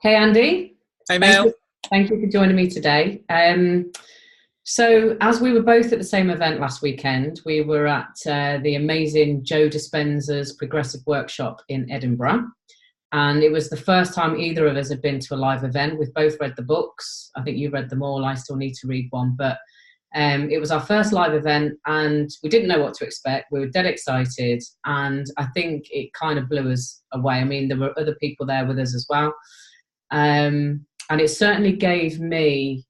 Hey Andy, Hey thank Mel. you, thank you for joining me today. So as we were both at the same event last weekend, we were at the amazing Joe Dispenza's Progressive Workshop in Edinburgh. And it was the first time either of us had been to a live event. We've both read the books. I think you've read them all. I still need to read one. But it was our first live event and we didn't know what to expect. We were dead excited. And I think it kind of blew us away. I mean, there were other people there with us as well. And it certainly gave me,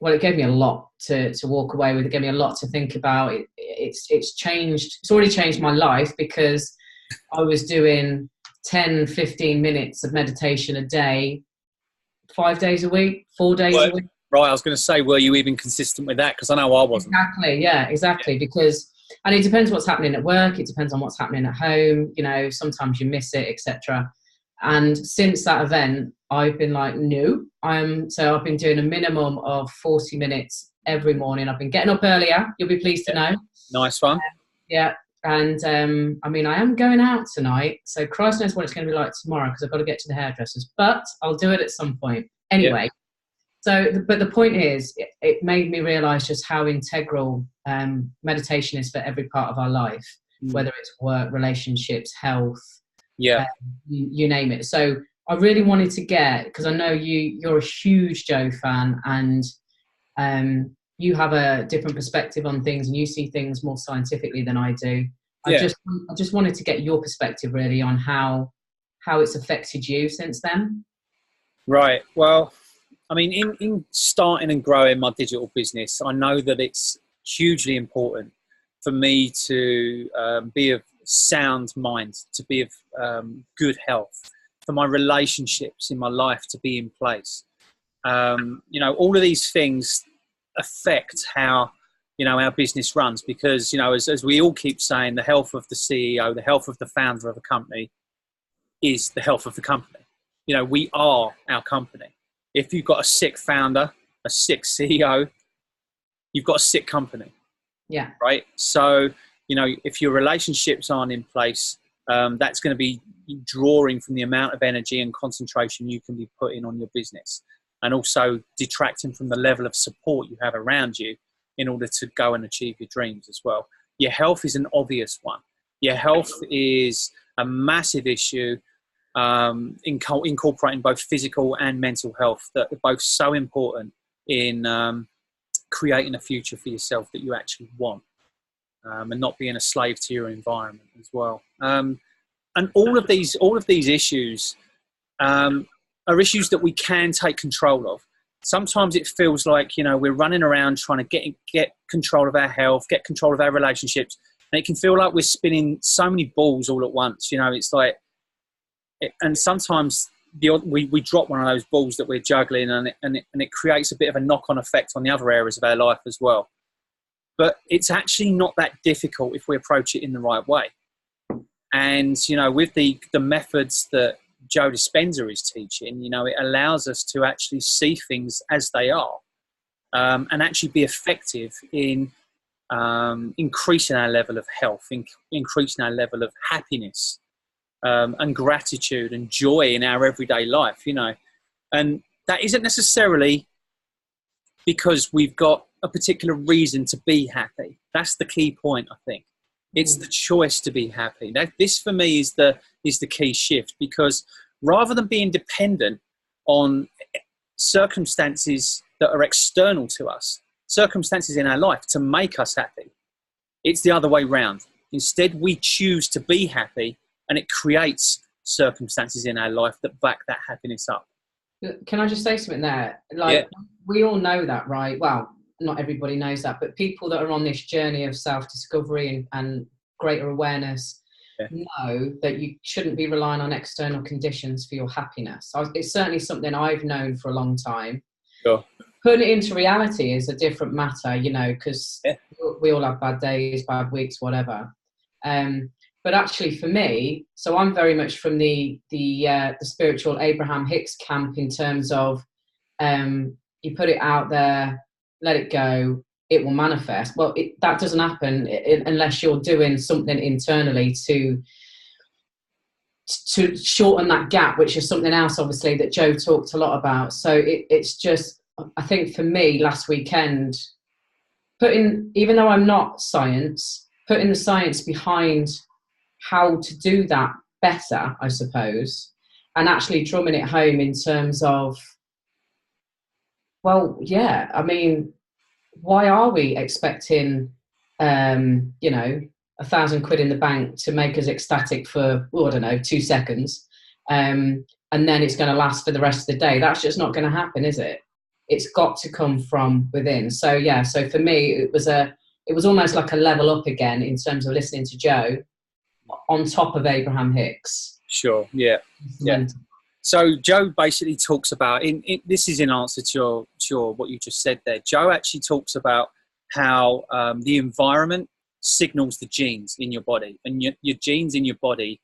well, it gave me a lot to walk away with. It gave me a lot to think about. It's changed. It's already changed my life because I was doing 10, 15 minutes of meditation a day, 5 days a week, 4 days a week. Right, I was going to say, were you even consistent with that? Because I know I wasn't. Exactly, yeah, exactly. Because, and it depends what's happening at work. It depends on what's happening at home. You know, sometimes you miss it, etc. And since that event, I've been like, no. So I've been doing a minimum of 40 minutes every morning. I've been getting up earlier. You'll be pleased to know. Nice one. Yeah. And I mean, I am going out tonight. So Christ knows what it's going to be like tomorrow because I've got to get to the hairdressers. But I'll do it at some point. Anyway. Yeah. So, but the point is, it made me realise just how integral meditation is for every part of our life, whether it's work, relationships, health, you name it. So I really wanted to get, because I know you're a huge Joe fan and you have a different perspective on things and you see things more scientifically than I do. I just wanted to get your perspective really on how it's affected you since then. Right. Well, I mean, in starting and growing my digital business, I know that it's hugely important for me to be of sound mind, to be of good health, for my relationships in my life to be in place. All of these things affect how, our business runs because, as we all keep saying, the health of the CEO, the health of the founder of a company is the health of the company. We are our company. If you've got a sick founder, a sick CEO, you've got a sick company. Yeah. Right. So, if your relationships aren't in place, that's going to be drawing from the amount of energy and concentration you can be putting on your business and also detracting from the level of support you have around you in order to go and achieve your dreams as well. Your health is an obvious one. Your health is a massive issue. Incorporating both physical and mental health that are both so important in creating a future for yourself that you actually want and not being a slave to your environment as well. And all of these issues are issues that we can take control of. Sometimes it feels like, we're running around trying to get control of our health, get control of our relationships. And it can feel like we're spinning so many balls all at once. It's like, and sometimes we drop one of those balls that we're juggling and it creates a bit of a knock-on effect on the other areas of our life as well. But it's actually not that difficult if we approach it in the right way. And, with the methods that Joe Dispenza is teaching, it allows us to actually see things as they are and actually be effective in increasing our level of health, increasing our level of happiness. And gratitude and joy in our everyday life, and that isn't necessarily because we've got a particular reason to be happy. That's the key point, I think. It's the choice to be happy. This for me is the key shift, because rather than being dependent on circumstances that are external to us, circumstances in our life to make us happy, it's the other way round. Instead, we choose to be happy, and it creates circumstances in our life that back that happiness up. Can I just say something there? We all know that, right? Well, not everybody knows that, but people that are on this journey of self-discovery and greater awareness know that you shouldn't be relying on external conditions for your happiness. It's certainly something I've known for a long time. Sure. Putting it into reality is a different matter, because we all have bad days, bad weeks, whatever. But actually for me, so I'm very much from the spiritual Abraham Hicks camp in terms of you put it out there, let it go, it will manifest. Well, that doesn't happen unless you're doing something internally to to shorten that gap, which is something else, obviously, that Joe talked a lot about. So it's just, I think for me, last weekend, even though I'm not science, putting the science behind how to do that better, I suppose, and actually drumming it home in terms of, well, yeah, I mean, why are we expecting, you know, £1,000 in the bank to make us ecstatic for, I don't know, 2 seconds, and then it's going to last for the rest of the day? That's just not going to happen, is it? It's got to come from within. So yeah, so for me, it was almost like a level up again in terms of listening to Joe on top of Abraham Hicks. Sure, yeah. So Joe basically talks about, this is in answer to your what you just said there. Joe actually talks about how the environment signals the genes in your body, and your genes in your body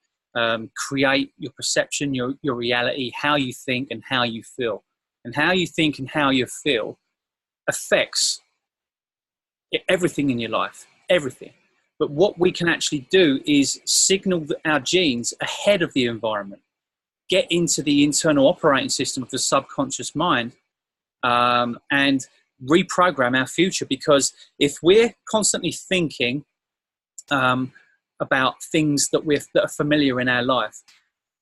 create your perception, your reality, how you think and how you feel. And how you think and how you feel affects everything in your life, everything. But what we can actually do is signal our genes ahead of the environment, get into the internal operating system of the subconscious mind, and reprogram our future. Because if we're constantly thinking about things that are familiar in our life,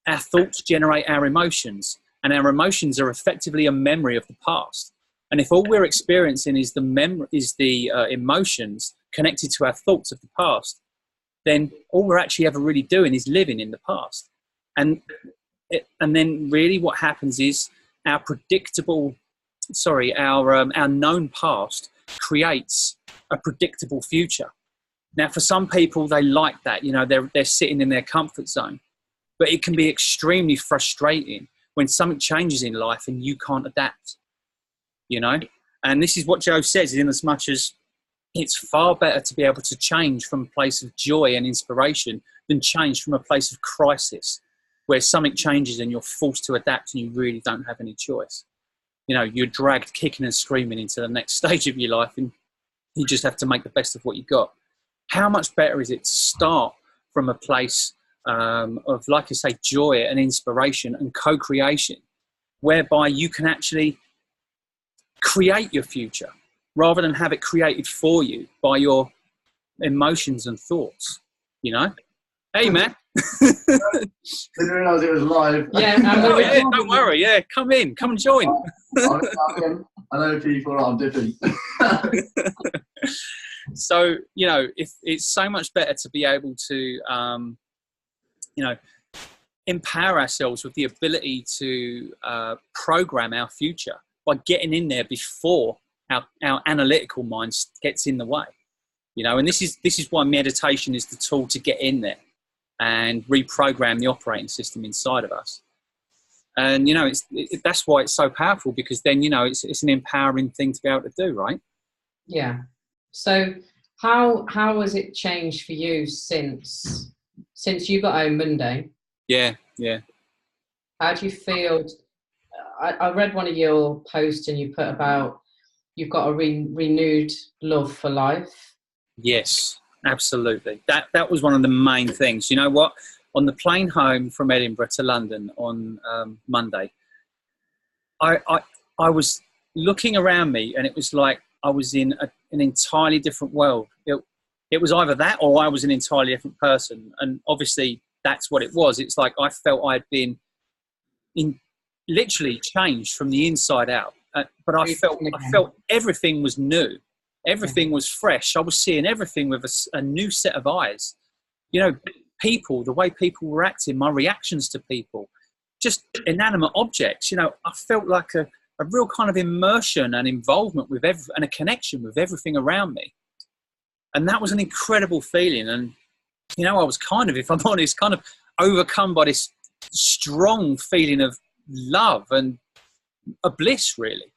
our thoughts generate our emotions, and our emotions are effectively a memory of the past. And if all we're experiencing is the emotions connected to our thoughts of the past, then all we're actually ever really doing is living in the past. And then really what happens is our known past creates a predictable future. Now, for some people, they like that, you know, they're sitting in their comfort zone, but it can be extremely frustrating when something changes in life and you can't adapt, you know? And this is what Joe says, in as much as it's far better to be able to change from a place of joy and inspiration than change from a place of crisis, where something changes and you're forced to adapt and you really don't have any choice. You know, you're dragged kicking and screaming into the next stage of your life and you just have to make the best of what you got. How much better is it to start from a place of, like I say, joy and inspiration and co-creation, whereby you can actually create your future rather than have it created for you by your emotions and thoughts, you know? Hey, man. Didn't realise it was live. Yeah, don't worry. Yeah, come in, come and join. I know people, I'm different. So, you know, it's so much better to be able to, you know, empower ourselves with the ability to program our future by getting in there before our analytical mind gets in the way, you know. And this is why meditation is the tool to get in there and reprogram the operating system inside of us. And, you know, that's why it's so powerful, because then, you know, it's an empowering thing to be able to do, right? Yeah. So how has it changed for you since you got home Monday? Yeah. How do you feel? I read one of your posts and you put about you've got a renewed love for life. Yes, absolutely. That was one of the main things. You know what? On the plane home from Edinburgh to London on Monday, I was looking around me and it was like I was in an entirely different world. It was either that or I was an entirely different person. And obviously that's what it was. It's like I felt I'd been literally changed from the inside out. But I felt everything was new. Everything was fresh. I was seeing everything with a new set of eyes. You know, people, the way people were acting, my reactions to people, just inanimate objects. You know, I felt like a real kind of immersion and involvement with and a connection with everything around me. And that was an incredible feeling. And, you know, I was kind of, if I'm honest, kind of overcome by this strong feeling of love and a bliss, really.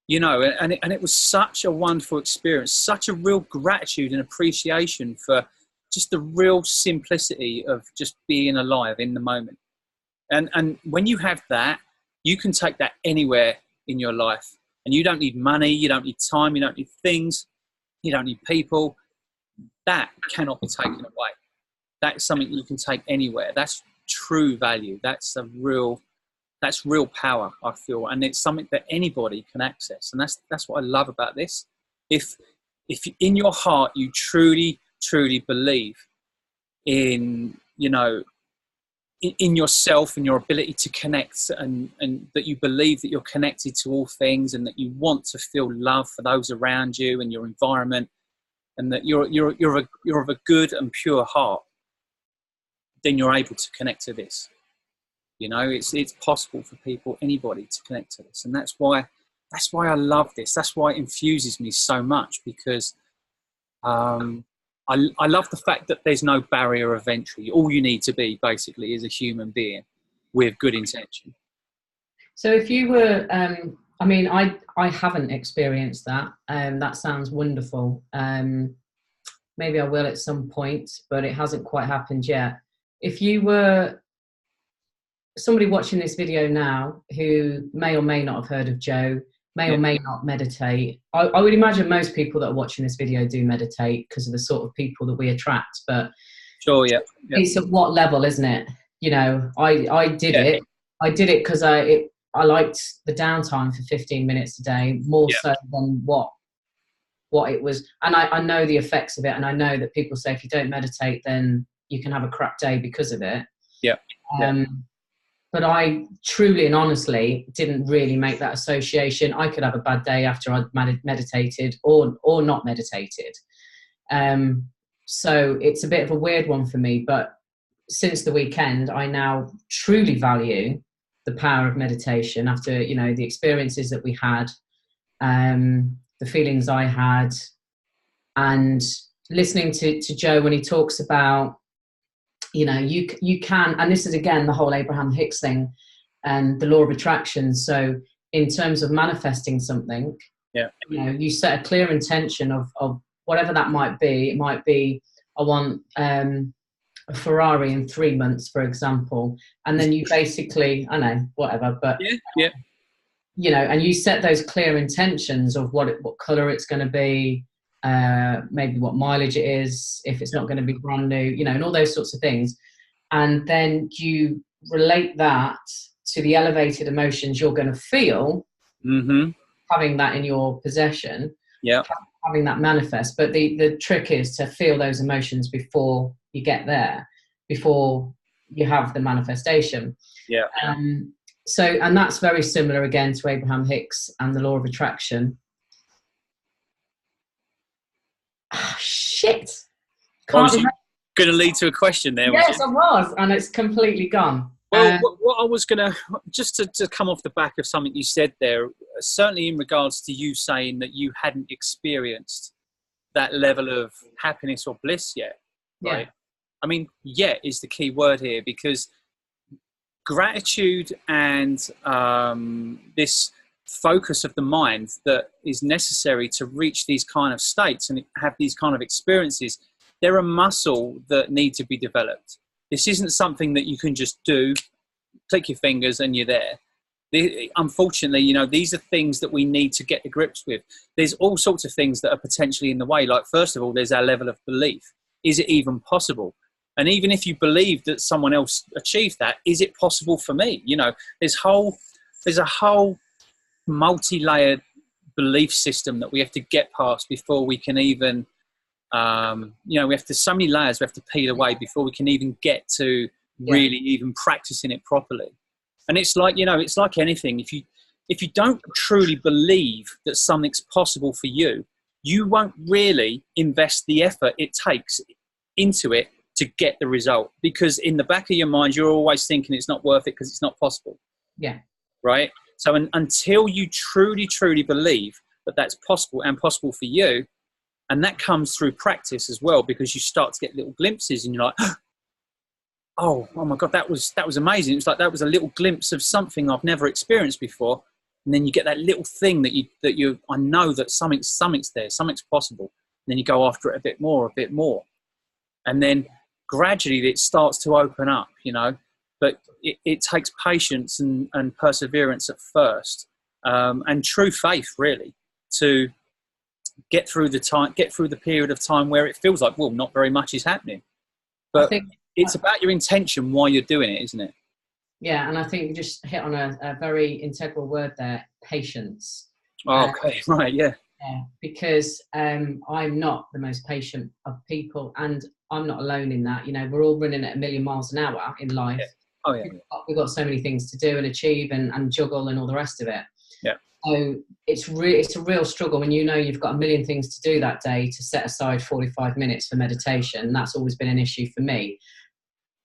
You know, and it was such a wonderful experience, such a real gratitude and appreciation for just the real simplicity of just being alive in the moment. And when you have that, you can take that anywhere in your life. And you don't need money, you don't need time, you don't need things, you don't need people. That cannot be taken away. That's something you can take anywhere. That's true value. That's real power, I feel, and it's something that anybody can access. And that's what I love about this. If in your heart you truly believe in, you know, in yourself and your ability to connect, and that you believe that you're connected to all things, and that you want to feel love for those around you and your environment, and that you're of a good and pure heart, then you're able to connect to this. You know, it's possible for people, anybody, to connect to this. And that's why I love this. That's why it infuses me so much, because I love the fact that there's no barrier of entry. All you need to be, basically, is a human being with good intention. So if you were, I mean, I haven't experienced that. That sounds wonderful. Maybe I will at some point, but it hasn't quite happened yet. If you were somebody watching this video now who may or may not have heard of Joe, may or may not meditate. I would imagine most people that are watching this video do meditate because of the sort of people that we attract, but sure, yeah. It's at what level, isn't it? You know, I did it. I did it because I liked the downtime for 15 minutes a day, more so than what it was. And I know the effects of it, and I know that people say if you don't meditate, then you can have a crap day because of it. But I truly and honestly didn't really make that association. I could have a bad day after I'd meditated or not meditated. So it's a bit of a weird one for me. But since the weekend, I now truly value the power of meditation after, you know, the experiences that we had, the feelings I had, and listening to Joe when he talks about, you know, you can, and this is again the whole Abraham Hicks thing and the law of attraction. So in terms of manifesting something, you know, you set a clear intention of whatever that might be. It might be, I want a Ferrari in 3 months, for example, and then you basically, I know, whatever, but you know, and you set those clear intentions of what color it's going to be, maybe what mileage it is, if it's not going to be brand new, you know, and all those sorts of things. And then you relate that to the elevated emotions you're going to feel, having that in your possession, having that manifest. But the trick is to feel those emotions before you get there, before you have the manifestation. So, and that's very similar again to Abraham Hicks and the law of attraction. Oh, shit. Can't remember. Going to lead to a question there. Yes, I was, and it's completely gone. Well, what I was going to, just to come off the back of something you said there, certainly in regards to you saying that you hadn't experienced that level of happiness or bliss yet, right? I mean, yet is the key word here, because gratitude and this focus of the mind that is necessary to reach these kind of states and have these kind of experiences, they're a muscle that need to be developed. This isn't something that you can just do, click your fingers and you're there. Unfortunately, you know, these are things that we need to get to grips with. There's all sorts of things that are potentially in the way. Like, first of all, there's our level of belief. Is it even possible? And even if you believe that someone else achieved that, is it possible for me? You know, there's a whole multi-layered belief system that we have to get past before we can even, you know, we have to, so many layers we have to peel away before we can even get to really even practicing it properly. And it's like, you know, it's like anything. If you don't truly believe that something's possible for you, you won't really invest the effort it takes into it to get the result, because in the back of your mind, you're always thinking it's not worth it because it's not possible. Right? So until you truly believe that that's possible and possible for you, and that comes through practice as well, because you start to get little glimpses and you're like, oh my God, that was amazing. It was like, that was a little glimpse of something I've never experienced before. And then you get that little thing that I know that something's there, something's possible. And then you go after it a bit more. And then gradually it starts to open up, you know, but it takes patience and perseverance at first, and true faith really, to get through the period of time where it feels like, well, not very much is happening. But it's about your intention why you're doing it, isn't it? Yeah, and I think you just hit on a very integral word there, patience. Oh, okay, right, yeah. Yeah, because I'm not the most patient of people, and I'm not alone in that. You know, we're all running at 1,000,000 miles an hour in life. Yeah. Oh, yeah. We've got so many things to do and achieve and juggle and all the rest of it. Yeah. So it's a real struggle when you know you've got 1,000,000 things to do that day to set aside 45 minutes for meditation. That's always been an issue for me.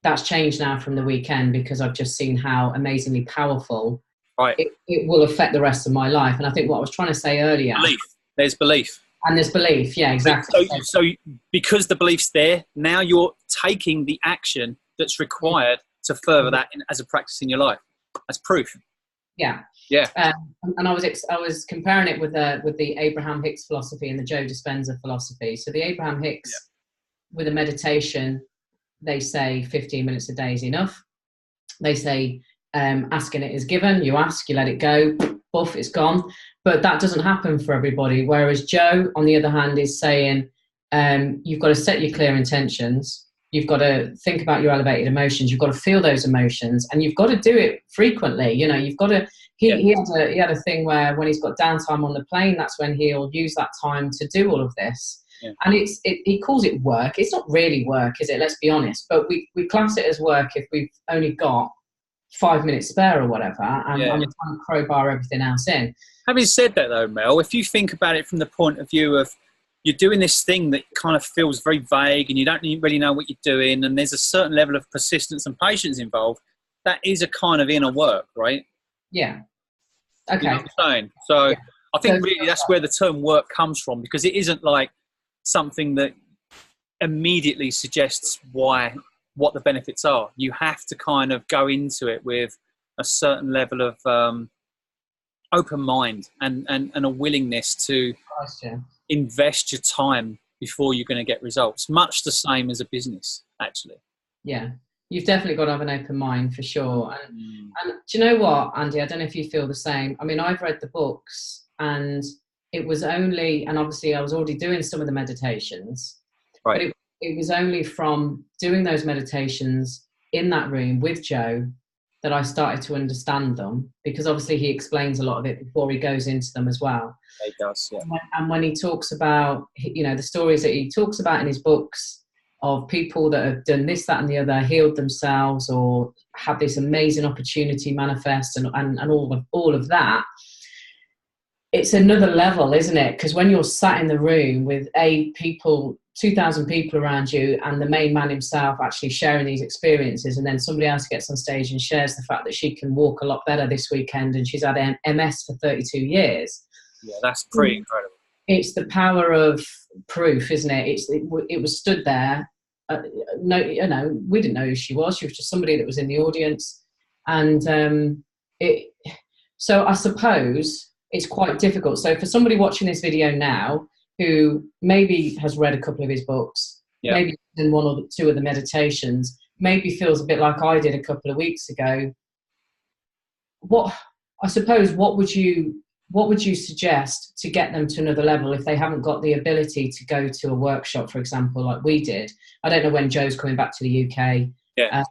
That's changed now from the weekend because I've just seen how amazingly powerful it will affect the rest of my life. And I think what I was trying to say earlier. Belief. There's belief. And there's belief, yeah, exactly. So because the belief's there, now you're taking the action that's required to further that as a practice in your life. That's proof. Yeah. Yeah. And I was comparing it with the Abraham Hicks philosophy and the Joe Dispenza philosophy. So the Abraham Hicks, with a meditation, they say 15 minutes a day is enough. They say asking it is given. You ask, you let it go, buff, it's gone. But that doesn't happen for everybody. Whereas Joe, on the other hand, is saying you've got to set your clear intentions. You've got to think about your elevated emotions. You've got to feel those emotions, and you've got to do it frequently. You know, you've got to. He had a thing where when he's got downtime on the plane, that's when he'll use that time to do all of this. Yeah. And he calls it work. It's not really work, is it? Let's be honest. But we class it as work if we've only got 5 minutes spare or whatever, and we're trying to crowbar everything else in. Having said that, though, Mel, if you think about it from the point of view of you're doing this thing that kind of feels very vague and you don't really know what you're doing, and there's a certain level of persistence and patience involved, that is a kind of inner work, right? Yeah. Okay. You know what I'm saying? So I think really that's where the term work comes from, because it isn't like something that immediately suggests what the benefits are. You have to kind of go into it with a certain level of open mind and a willingness to invest your time before you're going to get results. Much the same as a business, actually. Yeah, you've definitely got to have an open mind for sure. And do you know what, Andy? I don't know if you feel the same. I mean, I've read the books, and it was only, and obviously I was already doing some of the meditations, but it was only from doing those meditations in that room with Joe that I started to understand them, because obviously he explains a lot of it before he goes into them as well. He does, yeah. And when he talks about, you know, the stories that he talks about in his books of people that have done this, that and the other, healed themselves or had this amazing opportunity manifest and all of that, it's another level, isn't it? Because when you're sat in the room with 2,000 people around you, and the main man himself actually sharing these experiences, and then somebody else gets on stage and shares the fact that she can walk a lot better this weekend and she's had MS for 32 years. Yeah, that's pretty incredible. It's the power of proof, isn't it? It was stood there. No, you know, we didn't know who she was. She was just somebody that was in the audience, and so I suppose it's quite difficult. So for somebody watching this video now, who maybe has read a couple of his books, maybe in one or two of the meditations, maybe feels a bit like I did a couple of weeks ago. What would you suggest to get them to another level if they haven't got the ability to go to a workshop, for example, like we did? I don't know when Joe's coming back to the UK. Yeah.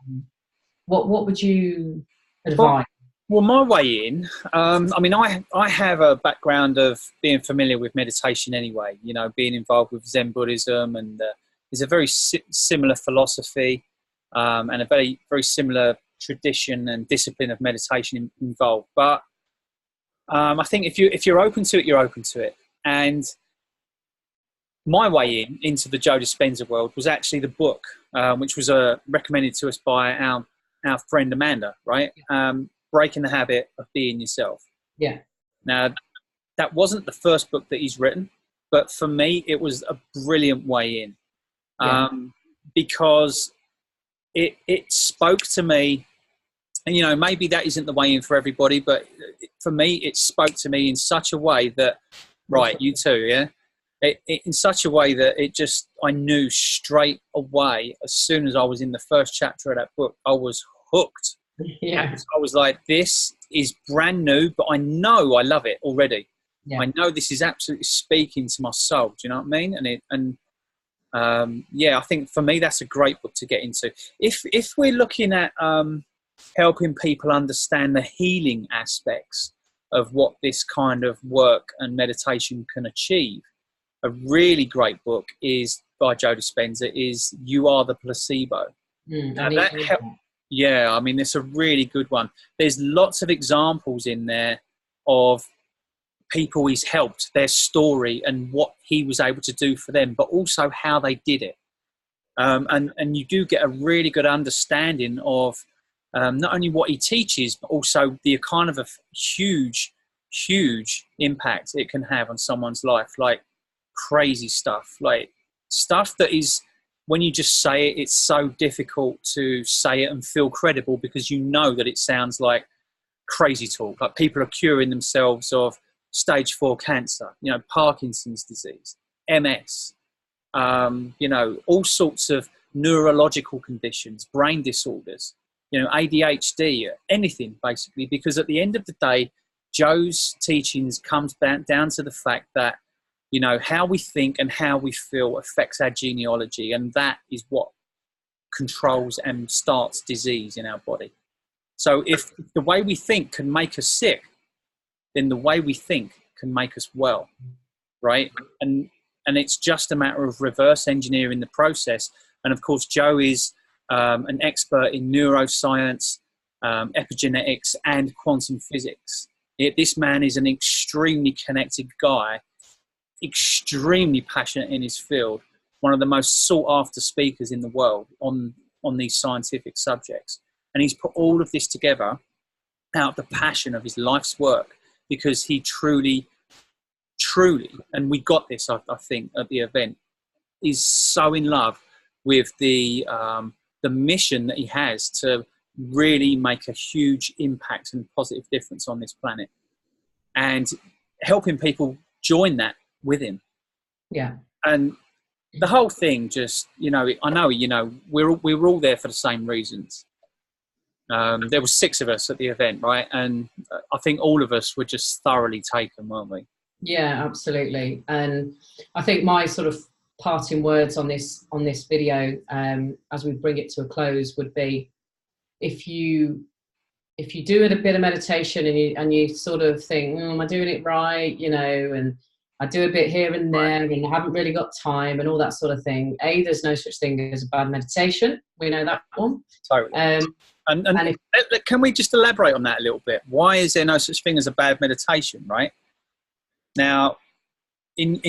What would you advise? Well, my way in, I mean, I have a background of being familiar with meditation anyway, you know, being involved with Zen Buddhism, and there's a very similar philosophy and a very, very similar tradition and discipline of meditation involved. But I think if you're open to it, you're open to it. And my way into the Joe Dispenza world was actually the book, which was recommended to us by our friend Amanda, right? Breaking the Habit of Being Yourself. Yeah. Now, that wasn't the first book that he's written, but for me, it was a brilliant way in, because it spoke to me. And, you know, maybe that isn't the way in for everybody, but for me, it spoke to me in such a way that, right, you too, yeah? In such a way that I knew straight away, as soon as I was in the first chapter of that book, I was hooked. Yeah. I was like, this is brand new, but I know I love it already. Yeah. I know this is absolutely speaking to my soul. Do you know what I mean? Yeah, I think for me that's a great book to get into. If we're looking at helping people understand the healing aspects of what this kind of work and meditation can achieve, a really great book is by Joe Dispenza, is You Are the Placebo. Yeah, I mean, it's a really good one. There's lots of examples in there of people he's helped, their story and what he was able to do for them, but also how they did it. And you do get a really good understanding of not only what he teaches, but also the kind of a huge impact it can have on someone's life. Like crazy stuff, like stuff that is, when you just say it, it's so difficult to say it and feel credible, because you know that it sounds like crazy talk. Like people are curing themselves of stage 4 cancer, you know, Parkinson's disease, MS, you know, all sorts of neurological conditions, brain disorders, you know, ADHD, anything basically, because at the end of the day, Joe's teachings comes down to the fact that, you know, how we think and how we feel affects our genealogy, and that is what controls and starts disease in our body. So if the way we think can make us sick, then the way we think can make us well, right? And it's just a matter of reverse engineering the process. And of course, Joe is an expert in neuroscience, epigenetics, and quantum physics. This man is an extremely connected guy, extremely passionate in his field, one of the most sought after speakers in the world on these scientific subjects. And he's put all of this together out of the passion of his life's work, because he truly, and we got this, I think, at the event, is so in love with the mission that he has to really make a huge impact and positive difference on this planet, and helping people join that with him. Yeah. And the whole thing just, you know, I know, you know, we were all there for the same reasons. There were 6 of us at the event, right? And I think all of us were just thoroughly taken, weren't we? Yeah, absolutely. And I think my sort of parting words on this video, as we bring it to a close, would be, if you do a bit of meditation and you sort of think, am I doing it right? You know, and I do a bit here and there, and I haven't really got time and all that sort of thing. There's no such thing as a bad meditation. We know that one. Totally. And can we just elaborate on that a little bit? Why is there no such thing as a bad meditation, right? Now, in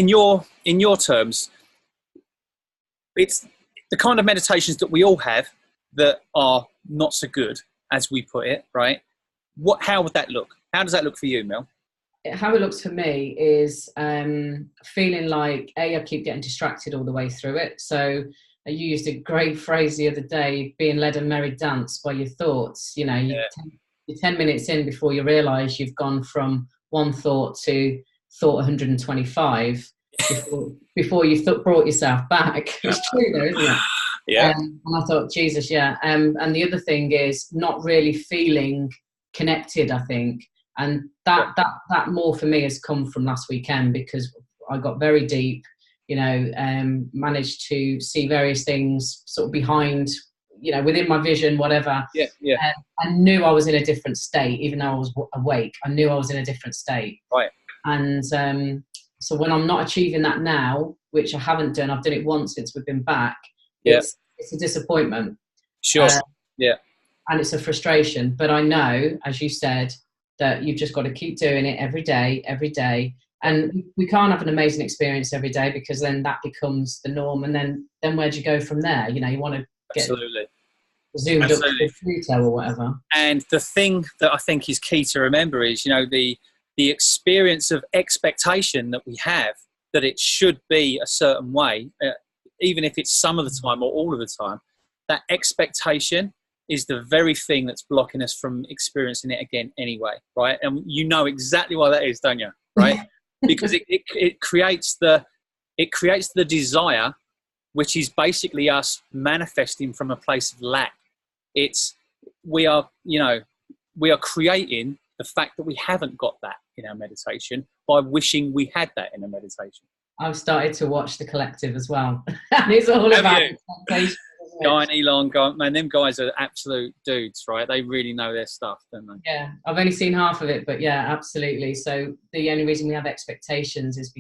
your terms, it's the kind of meditations that we all have that are not so good, as we put it, right? How would that look? How does that look for you, Mel? How it looks for me is feeling like, I keep getting distracted all the way through it. So I used a great phrase the other day, being led a merry dance by your thoughts. You know, you're 10 minutes in before you realise you've gone from one thought to thought 125 before you've brought yourself back. It's true though, isn't it? Yeah. And I thought, Jesus, yeah. And the other thing is not really feeling connected, I think. And that more for me has come from last weekend, because I got very deep, you know, managed to see various things sort of behind, you know, within my vision, whatever. Yeah. I knew I was in a different state, even though I was awake. I knew I was in a different state. Right. And so when I'm not achieving that now, which I haven't done, I've done it once since we've been back. It's a disappointment. Sure. Yeah. And it's a frustration. But I know, as you said, that you've just got to keep doing it every day. And we can't have an amazing experience every day, because then that becomes the norm. And then where do you go from there? You know, you want to get zoomed up to Pluto or whatever. And the thing that I think is key to remember is, you know, the experience of expectation that we have, that it should be a certain way, even if it's some of the time or all of the time, that expectation is the very thing that's blocking us from experiencing it again anyway, right? And you know exactly why that is, don't you? Right? Because it creates the desire, which is basically us manifesting from a place of lack. We are creating the fact that we haven't got that in our meditation by wishing we had that in a meditation. I've started to watch The Collective as well. And it's all about expectations, isn't it? Guy and Elon, man, them guys are absolute dudes, right? They really know their stuff, don't they? Yeah, I've only seen half of it, but yeah, absolutely. So the only reason we have expectations is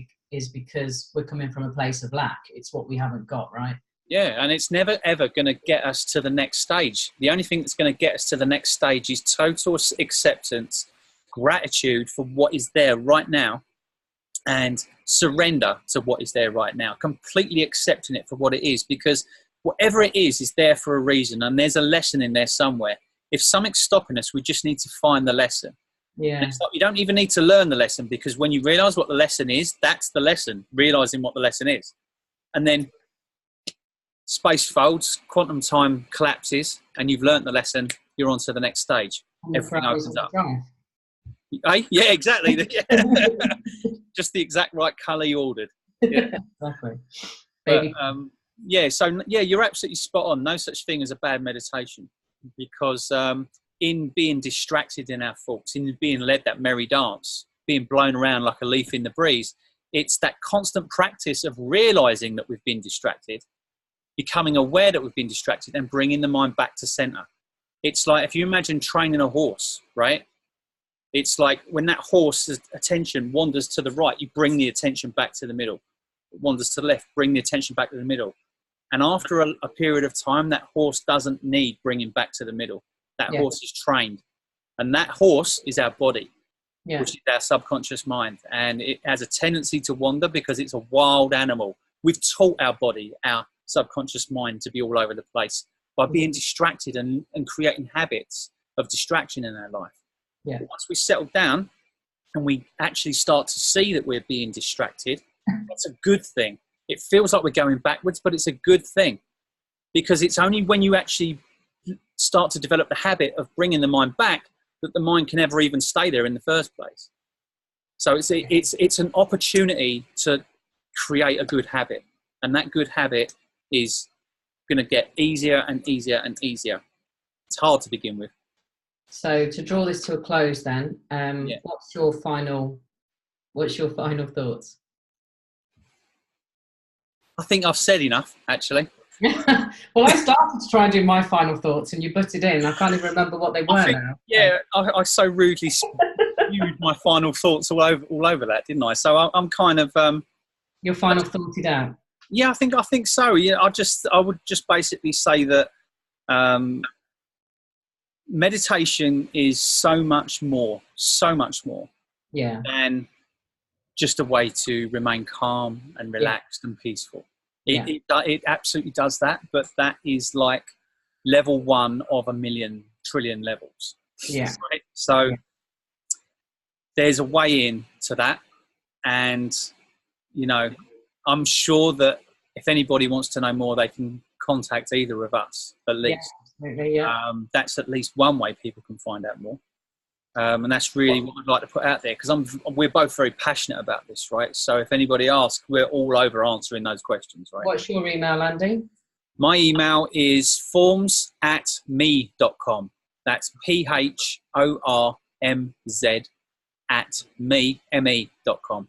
because we're coming from a place of lack. It's what we haven't got, right? Yeah, and it's never, ever going to get us to the next stage. The only thing that's going to get us to the next stage is total acceptance, gratitude for what is there right now, and surrender to what is there right now, completely accepting it for what it is, because whatever it is there for a reason, and there's a lesson in there somewhere. If something's stopping us, we just need to find the lesson. Yeah. It's like, you don't even need to learn the lesson, because when you realize what the lesson is, that's the lesson, realizing what the lesson is. And then space folds, quantum time collapses, and you've learned the lesson, you're on to the next stage. Everything opens up. Hey? Yeah, exactly. Just the exact right colour you ordered. Yeah. Exactly. But, you're absolutely spot on. No such thing as a bad meditation, because in being distracted in our thoughts, in being led that merry dance, being blown around like a leaf in the breeze, it's that constant practice of realising that we've been distracted, becoming aware that we've been distracted, and bringing the mind back to centre. It's like if you imagine training a horse, right? It's like when that horse's attention wanders to the right, you bring the attention back to the middle. It wanders to the left, bring the attention back to the middle. And after a period of time, that horse doesn't need bringing back to the middle. That horse is trained. And that horse is our body, which is our subconscious mind. And it has a tendency to wander because it's a wild animal. We've taught our body, our subconscious mind, to be all over the place by being distracted and creating habits of distraction in our life. Yeah. But once we settle down and we actually start to see that we're being distracted, that's a good thing. It feels like we're going backwards, but it's a good thing, because it's only when you actually start to develop the habit of bringing the mind back that the mind can ever even stay there in the first place. So it's an opportunity to create a good habit, and that good habit is going to get easier and easier and easier. It's hard to begin with. So to draw this to a close then, what's your final thoughts? I think I've said enough, actually. Well, I started to try and do my final thoughts and you butted in. I can't even remember what they were now. Yeah, I so rudely spewed my final thoughts all over that, didn't I? So I'm kind of... Your final thoughted out? Yeah, I think so. Yeah, I would just basically say that meditation is so much more than just a way to remain calm and relaxed and peaceful. It absolutely does that, but that is like level 1 of 1,000,000 trillion levels. Yeah. Right? So there's a way in to that, and I'm sure that if anybody wants to know more, they can contact either of us at least. Yeah. That's at least one way people can find out more. And that's really what I'd like to put out there, because we're both very passionate about this, right? So if anybody asks, we're all over answering those questions, right? What's your email, Andy? My email is forms@me.com. That's PHORMZ@me.com.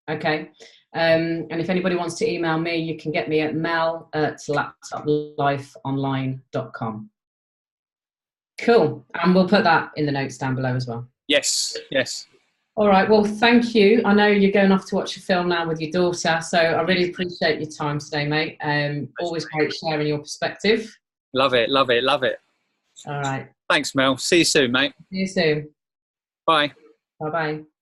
Okay. And if anybody wants to email me, you can get me at mel@laptoplifeonline.com. Cool. And we'll put that in the notes down below as well. Yes. All right. Well, thank you. I know you're going off to watch a film now with your daughter, so I really appreciate your time today, mate. Always great sharing your perspective. Love it. All right. Thanks, Mel. See you soon, mate. See you soon. Bye. Bye-bye.